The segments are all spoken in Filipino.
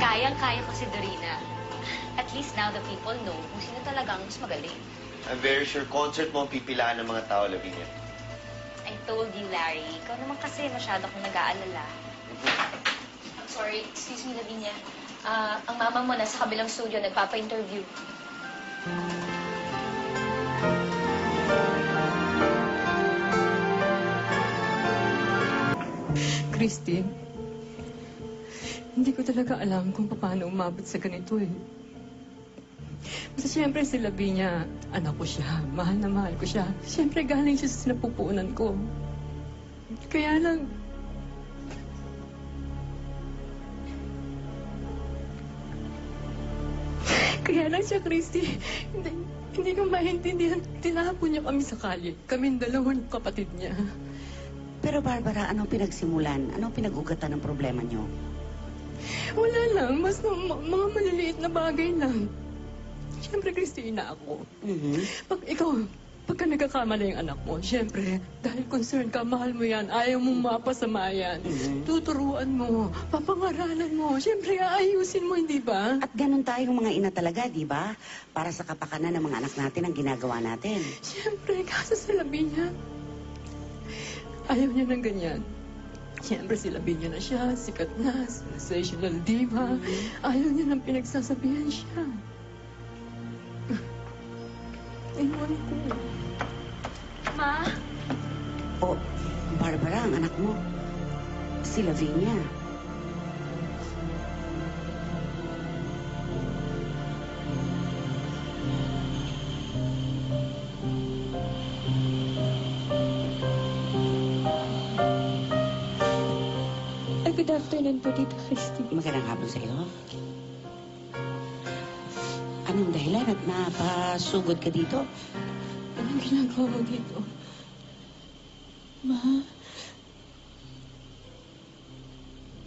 Kayang-kaya ko si Dorina. At least now the people know kung sino talagang mas magaling. I'm very sure concert mo ang pipilaan ng mga tao, Lavinia. I told you, Larry. Ikaw naman kasi masyado kong nag-aalala. I'm sorry. Excuse me, Lavinia. Ang mama mo nasa kabilang studio nagpapa-interview. Christy, hindi ko talaga alam kung paano umabot sa ganito eh. Basta siyempre si Lavinia, anak ko siya, mahal na mahal ko siya. Siyempre galing siya sa sinapupunan ko. Kaya lang, siya, Christy, hindi ko maintindihan. Tinapon niya kami sa kalye. Kaming dalawang kapatid niya. Pero Barbara, anong pinagsimulan? Anong pinag-ugatan ng problema niyo? Wala lang. Mas mga maliliit na bagay lang. Siyempre, Christina ako. Pagka nagkakamali yung anak mo, siyempre, dahil concerned ka, mahal mo yan, ayaw mong mapasama yan. Tuturuan mo, papangaralan mo, siyempre, aayusin mo, hindi ba? At ganun tayong mga ina talaga, di ba? Para sa kapakanan ng mga anak natin ang ginagawa natin. Siyempre, kaso sa Lavinia, ayaw niya ng ganyan. Siyempre, si Lavinia na siya, sikat na, sensational diva. Ayaw niya ng pinagsasabihan siya. Iwan ko. Ma? O, Barbara, ang anak mo, si Lavinia. Good afternoon po, Tita Christy. Magandang hapon sa iyo. Anong dahilan at napasugod ka dito? Anong ginagawa mo dito? Ma,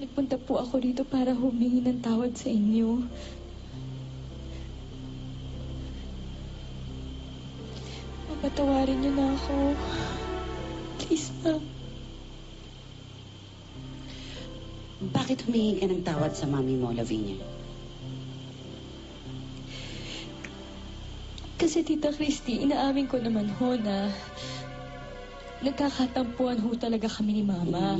nagpunta po ako dito para humingi ng tawad sa inyo. Mapatawarin niyo na ako. Please, Ma. Bakit humingi ka ng tawad sa mami mo, Lavinia? Kasi, Tita Christy, inaamin ko naman ho na nagkakatampuan ho talaga kami ni Mama.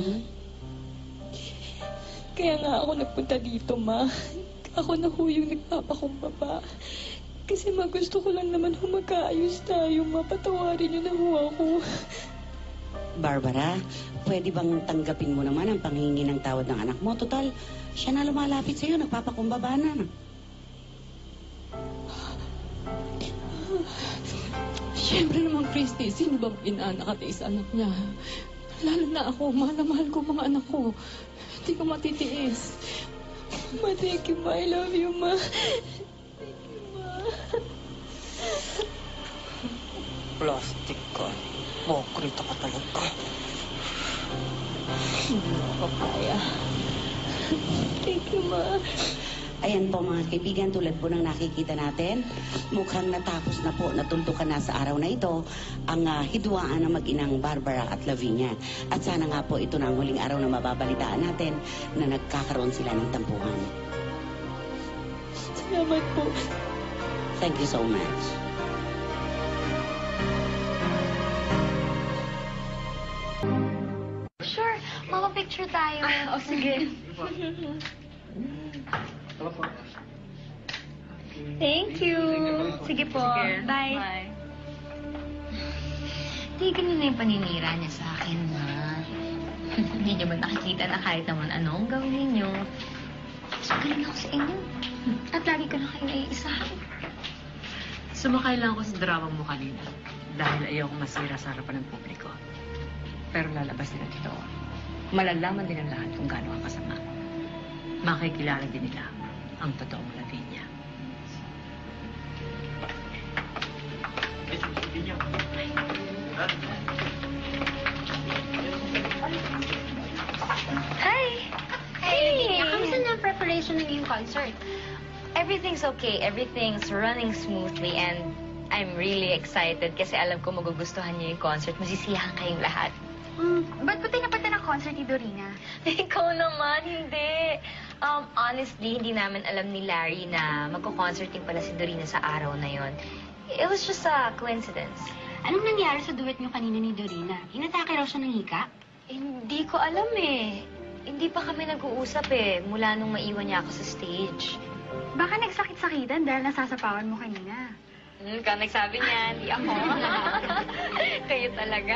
Kaya nga ako nagpunta dito, Ma. Ako na ho yung nagpapakumbaba. Kasi gusto ko lang naman ho magkaayos tayo, Ma. Patawarin niyo na ho ako. Barbara, pwede bang tanggapin mo naman ang panghingi ng tawad ng anak mo? Total, siya na lumalapit sa'yo, nagpapakumbaba na. Siyempre naman, Christy, sino bang inaanak sa anak niya? Lalo na ako, mahal na mahal ko mga anak ko. Hindi ko matitiis. Ma, thank you, Ma. I love you, Ma. Thank you, Ma. Plastic ka. Mokrita ka talaga. Hindi ako kaya. Thank you, Ma. Ayan po mga kaibigan, tulad po ng nakikita natin, mukhang natapos na po, natuldukan na sa araw na ito ang hidwaan ng mag-inang Barbara at Lavinia. At sana nga po ito na ang huling araw na mababalitaan natin na nagkakaroon sila ng tampuhan. Salamat po. Thank you so much. Sure. Mama-picture tayo. Sige. Thank you. Sige po. Bye. Tigil niyo na yung paninira niya sa akin, Ma. Hindi niyo ba nakikita na kahit naman anong gawin ninyo? So, galing ako sa inyo. At lagi ko na kayo naiisahan. Sumakay lang ako sa drama mo kanina dahil ayaw kong masira sa harapan ng publiko. Pero lalabas din ang totoo. Malalaman din ang lahat kung gaano ka kasama. Makikilala din nila ang totoong Lavinia. Hi! Hey! Kamusta na ang preparation ng iyong concert? Everything's okay. Everything's running smoothly and I'm really excited kasi alam ko magugustuhan niyo yung concert. Masisiyahan kayong lahat. Ba't ba tinapatan ng concert ni Dorina? Ikaw naman, hindi. Honestly, hindi namin alam ni Larry na magko-concerting pala si Dorina sa araw na yon. It was just a coincidence. Anong nangyari sa duet niyo kanina ni Dorina? Inatake raw siya ng hika? Hindi ko alam eh. Hindi pa kami nag-uusap eh, mula nung maiwan niya ako sa stage. Baka nagsakit-sakitan dahil nasasapawan mo kanina. Ikaw nagsabi niya, hindi ako. Kayo talaga.